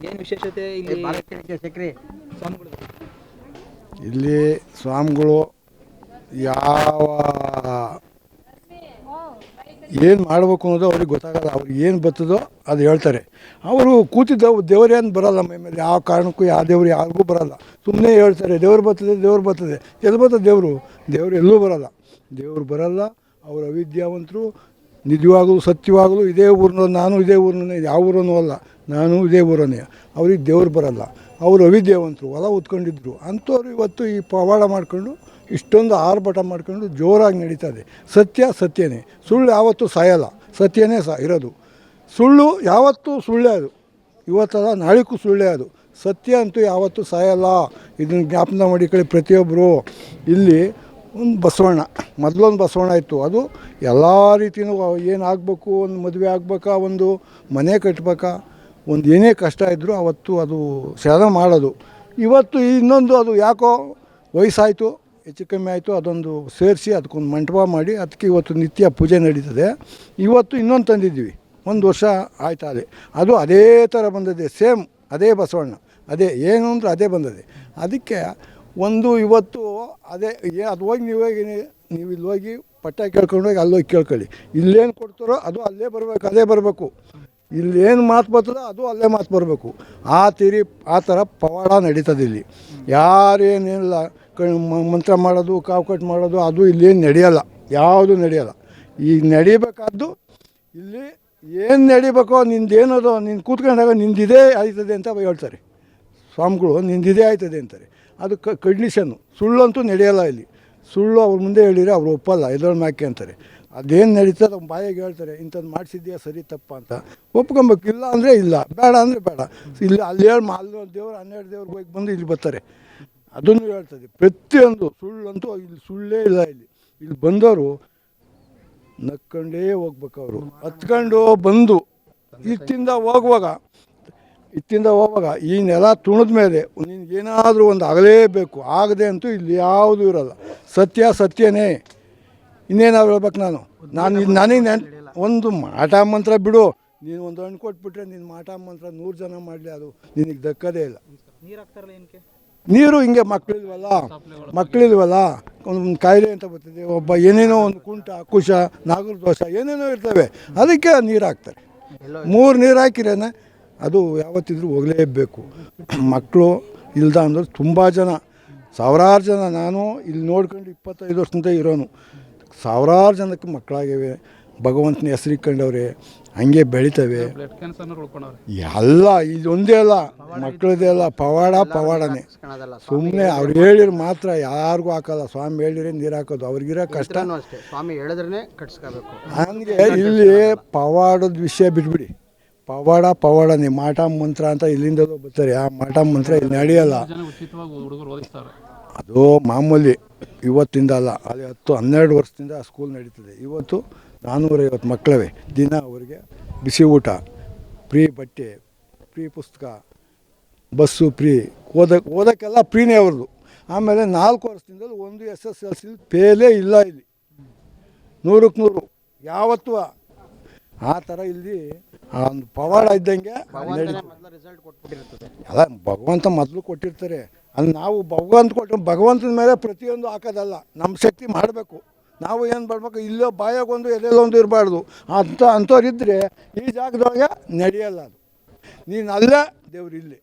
ಏನು ವಿಶೇಷತೆ ಇಲ್ಲಿ ಸ್ವಾಮಿಗಳು? ಇಲ್ಲಿ ಸ್ವಾಮಿಗಳು ಯಾವ ಏನು ಮಾಡಬೇಕು ಅನ್ನೋದು ಅವ್ರಿಗೆ ಗೊತ್ತಾಗಲ್ಲ. ಅವ್ರಿಗೆ ಏನು ಬರ್ತದೋ ಅದು ಹೇಳ್ತಾರೆ. ಅವರು ಕೂತಿದ್ದವು ದೇವರೇನು ಬರೋಲ್ಲ ಮೈ ಮೇಲೆ, ಯಾವ ಕಾರಣಕ್ಕೂ ಯಾವ ದೇವ್ರು ಯಾರಿಗೂ ಬರೋಲ್ಲ. ಸುಮ್ಮನೆ ಹೇಳ್ತಾರೆ ದೇವ್ರು ಬರ್ತದೆ ದೇವ್ರು ಬರ್ತದೆ. ಎಲ್ಲಿ ಬರ್ತದೆ ದೇವರು ಎಲ್ಲೂ ಬರೋಲ್ಲ. ದೇವ್ರು ಬರೋಲ್ಲ. ಅವರು ಅವಿದ್ಯಾವಂತರು. ನಿಜವಾಗಲೂ ಸತ್ಯವಾಗಲೂ ಇದೇ ಊರಿನ, ನಾನು ಇದೇ ಊರಿನೇ, ಯಾವ ಊರನ್ನೂ ಅಲ್ಲ, ನಾನು ಇದೇ ಊರನ್ನೇ. ಅವ್ರಿಗೆ ದೇವ್ರು ಬರೋಲ್ಲ. ಅವರು ಅವಿದ್ಯಾವಂತರು, ಹೊಲ ಉತ್ಕೊಂಡಿದ್ರು. ಅಂಥವ್ರು ಇವತ್ತು ಈ ಪವಾಡ ಮಾಡ್ಕೊಂಡು ಇಷ್ಟೊಂದು ಆರ್ಭಟ ಮಾಡ್ಕೊಂಡು ಜೋರಾಗಿ ನಡೀತದೆ. ಸತ್ಯನೇ. ಸುಳ್ಳು ಯಾವತ್ತೂ ಸಾಯಲ್ಲ. ಸತ್ಯನೇ ಇರೋದು. ಸುಳ್ಳು ಯಾವತ್ತೂ ಸುಳ್ಳೇ ಅದು. ಇವತ್ತಲ್ಲ ನಾಳೆಗೂ ಸುಳ್ಳೇ ಅದು. ಸತ್ಯ ಅಂತೂ ಯಾವತ್ತೂ ಸಾಯಲ್ಲ. ಇದನ್ನು ಜ್ಞಾಪನ ಮಾಡಿಕೊಳ್ಳಿ ಪ್ರತಿಯೊಬ್ಬರು. ಇಲ್ಲಿ ಒಂದು ಬಸವಣ್ಣ, ಮೊದಲೊಂದು ಬಸವಣ್ಣ ಇತ್ತು. ಅದು ಎಲ್ಲ ರೀತಿಯೂ ಏನಾಗಬೇಕು, ಒಂದು ಮದುವೆ ಆಗ್ಬೇಕಾ, ಒಂದು ಮನೆ ಕಟ್ಟಬೇಕಾ, ಒಂದು ಏನೇ ಕಷ್ಟ ಇದ್ದರೂ ಅವತ್ತು ಅದು ಸಾಧನೆ ಮಾಡೋದು. ಇವತ್ತು ಇನ್ನೊಂದು ಅದು ಯಾಕೋ ವಯಸ್ಸಾಯಿತು, ಹೆಚ್ಚು ಕಮ್ಮಿ ಆಯಿತು, ಅದೊಂದು ಸೇರಿಸಿ ಅದಕ್ಕೊಂದು ಮಂಟಪ ಮಾಡಿ ಅದಕ್ಕೆ ಇವತ್ತು ನಿತ್ಯ ಪೂಜೆ ನಡೀತದೆ. ಇವತ್ತು ಇನ್ನೊಂದು ತಂದಿದ್ದೀವಿ, 1 ವರ್ಷ ಆಯ್ತಾ. ಅದು ಅದೇ ಥರ ಬಂದದೆ, ಸೇಮ್ ಅದೇ ಬಸವಣ್ಣ, ಅದೇ ಏನು ಅಂದರೆ ಅದೇ ಬಂದದೆ. ಅದಕ್ಕೆ ಒಂದು ಇವತ್ತು ಅದೇ ಅದು ಹೋಗಿ ನೀವು ಇಲ್ಲಿ ಹೋಗಿ ಪಟ್ಟ ಕೇಳ್ಕೊಂಡೋಗಿ ಅಲ್ಲೋಗಿ ಕೇಳ್ಕೊಳ್ಳಿ. ಇಲ್ಲೇನು ಕೊಡ್ತಾರೋ ಅದು ಅಲ್ಲೇ ಬರಬೇಕು, ಅದೇ ಬರಬೇಕು. ಇಲ್ಲೇನು ಮಾತು ಬರ್ತದೋ ಅದು ಅಲ್ಲೇ ಮಾತು ಬರಬೇಕು. ಆ ಥರ ಪವಾಡ ನಡೀತದೆ ಇಲ್ಲಿ. ಯಾರೇನಿಲ್ಲ, ಮಂತ್ರ ಮಾಡೋದು, ಕಾವು ಕಟ್ಟು ಮಾಡೋದು ಅದು ಇಲ್ಲೇನು ನಡೆಯಲ್ಲ, ಯಾವುದು ನಡೆಯಲ್ಲ. ಈಗ ನಡಿಬೇಕಾದ್ದು ಇಲ್ಲಿ ಏನು ನಡಿಬೇಕೋ, ನಿಂದೇನದೋ ನೀನು ಕೂತ್ಕೊಂಡಾಗ ನಿಂದಿದೇ ಆಯ್ತದೆ ಅಂತ ಹೇಳ್ತಾರೆ ಸ್ವಾಮಿಗಳು. ನಿಂದಿದೇ ಆಯ್ತದೆ ಅಂತಾರೆ. ಅದು ಕಂಡೀಷನ್ನು. ಸುಳ್ಳಂತೂ ನಡೆಯಲ್ಲ ಇಲ್ಲಿ. ಸುಳ್ಳು ಅವ್ರ ಮುಂದೆ ಹೇಳಿದರೆ ಅವ್ರು ಒಪ್ಪಲ್ಲ, ಎದೊಳ ಮ್ಯಾಕೆ ಅಂತಾರೆ. ಅದೇನು ನಡೀತದೆ ಅವ್ನು ಬಾಯಿಗೆ ಹೇಳ್ತಾರೆ, ಇಂಥದ್ದು ಮಾಡಿಸಿದ್ಯಾ ಸರಿ ತಪ್ಪ ಅಂತ ಒಪ್ಕೊಬೇಕು. ಇಲ್ಲ ಅಂದರೆ ಇಲ್ಲ, ಬೇಡ ಅಂದರೆ ಬೇಡ. ಇಲ್ಲಿ ಅಲ್ಲಿ ದೇವ್ರು 12 ದೇವ್ರಿಗೆ ಹೋಗಿ ಬಂದು ಇಲ್ಲಿ ಬರ್ತಾರೆ. ಅದನ್ನು ಹೇಳ್ತದೆ ಪ್ರತಿಯೊಂದು. ಸುಳ್ಳಂತೂ ಇಲ್ಲಿ ಸುಳ್ಳೇ ಇಲ್ಲ. ಇಲ್ಲಿ ಬಂದವರು ನಕ್ಕೊಂಡೇ ಹೋಗ್ಬೇಕು. ಅವರು ಹತ್ಕೊಂಡು ಬಂದು ಇತ್ತಿಂದ ಹೋಗುವಾಗ ಈ ನೆಲ ತುಣಿದ ಮೇಲೆ ನಿನಗೇನಾದರೂ ಒಂದು ಆಗಲೇಬೇಕು. ಆಗದೆ ಅಂತೂ ಇಲ್ಲಿ ಯಾವುದೂ ಇರೋಲ್ಲ. ಸತ್ಯನೇ. ಇನ್ನೇನಾದ್ರು ಹೇಳ್ಬೇಕು ನನಗೆ ಒಂದು ಮಾಟ ಮಂತ್ರ ಬಿಡು. ನೀನು ಒಂದು ಹಣ್ಣು ಕೊಟ್ಬಿಟ್ರೆ ನಿನ್ನ ಮಾಟ ಮಂತ್ರ 100 ಜನ ಮಾಡಲಿ, ಅದು ನಿನಗೆ ದಕ್ಕದೇ ಇಲ್ಲ. ನೀರು ಹಿಂಗೆ ಮಕ್ಕಳಿಲ್ವಲ್ಲ, ಒಂದು ಕಾಯಿಲೆ ಅಂತ ಬರ್ತದೆ, ಒಬ್ಬ ಏನೇನೋ ಒಂದು ಕುಂಟ ಕುಶ ನಾಗರ ದೋಷ ಏನೇನೋ ಇರ್ತವೆ, ಅದಕ್ಕೆ ನೀರು ಹಾಕ್ತಾರೆ. 3 ನೀರು ಹಾಕಿರೇನೆ ಅದು ಯಾವತ್ತಿದ್ರೂ ಹೋಗಲೇಬೇಕು. ಮಕ್ಕಳು ಇಲ್ದ ಅಂದ್ರೆ ತುಂಬ ಜನ, ಸಾವಿರಾರು ಜನ. ನಾನು ಇಲ್ಲಿ ನೋಡ್ಕೊಂಡು 25 ವರ್ಷದಿಂದ ಇರೋನು. ಸಾವಿರಾರು ಜನಕ್ಕೆ ಮಕ್ಕಳಾಗಿವೆ. ಭಗವಂತನ ಹೆಸರಿಕೊಂಡವ್ರೆ, ಹಂಗೆ ಬೆಳಿತವೆ. ಎಲ್ಲ ಇದೊಂದೇ ಅಲ್ಲ, ಮಕ್ಕಳದೇ ಅಲ್ಲ, ಪವಾಡನೇ. ಸುಮ್ಮನೆ ಅವ್ರು ಹೇಳಿದ್ರೆ ಮಾತ್ರ ಯಾರಿಗೂ ಹಾಕಲ್ಲ. ಸ್ವಾಮಿ ಹೇಳಿದ್ರೆ ನೀರು ಹಾಕೋದು. ಅವ್ರಿಗಿರೋ ಕಷ್ಟ ಸ್ವಾಮಿ ಹೇಳಿದ್ರೆ ಕಟ್ಸ್ಕೋಬೇಕು. ಹಂಗೆ ಇಲ್ಲಿ ಪವಾಡದ ವಿಷಯ ಬಿಟ್ಬಿಡಿ. ಪವಾಡನೇ. ಮಾಟ ಮಂತ್ರ ಅಂತ ಇಲ್ಲಿಂದಲೂ ಬರ್ತಾರೆ. ಆ ಮಾಟ ಮಂತ್ರ ಇಲ್ಲಿ ನಡೆಯಲ್ಲ. ಅದು ಮಾಮೂಲಿ. ಇವತ್ತಿಂದ ಅಲ್ಲ, ಅಲ್ಲಿ 10-12 ವರ್ಷದಿಂದ ಸ್ಕೂಲ್ ನಡೀತದೆ. ಇವತ್ತು 450 ಮಕ್ಕಳವೆ. ದಿನ ಅವರಿಗೆ ಬಿಸಿ ಊಟ, ಫ್ರೀ ಬಟ್ಟೆ, ಫ್ರೀ ಪುಸ್ತಕ, ಬಸ್ಸು ಫ್ರೀ, ಓದೋಕ್ಕೆಲ್ಲ ಫ್ರೀನೇ ಅವ್ರದ್ದು. ಆಮೇಲೆ 4 ವರ್ಷದಿಂದಲೂ ಒಂದು SSLC ಫೇಲೇ ಇಲ್ಲ ಇಲ್ಲಿ. 100ಕ್ಕೆ 100 ಯಾವತ್ತೂ. ಆ ಥರ ಇಲ್ಲಿ ಒಂದು ಪವಾಡ ಇದ್ದಂಗೆ ಅಲ್ಲ. ಭಗವಂತ ಮೊದಲು ಕೊಟ್ಟಿರ್ತಾರೆ. ಅಲ್ಲಿ ನಾವು ಭಗವಂತನ ಮೇಲೆ ಪ್ರತಿಯೊಂದು ಹಾಕೋದಲ್ಲ. ನಮ್ಮ ಶಕ್ತಿ ಮಾಡಬೇಕು. ನಾವು ಏನು ಮಾಡಬೇಕು, ಇಲ್ಲೋ ಬಾಯಾಗೊಂದು ಎದೆಲ್ಲೊಂದು ಇರಬಾರ್ದು. ಅಂಥವ್ರಿದ್ದರೆ ಈ ಜಾಗದೊಳಗೆ ನಡೆಯಲ್ಲ ಅದು. ನೀನು ಅಲ್ಲೇ ದೇವ್ರು ಇಲ್ಲಿ.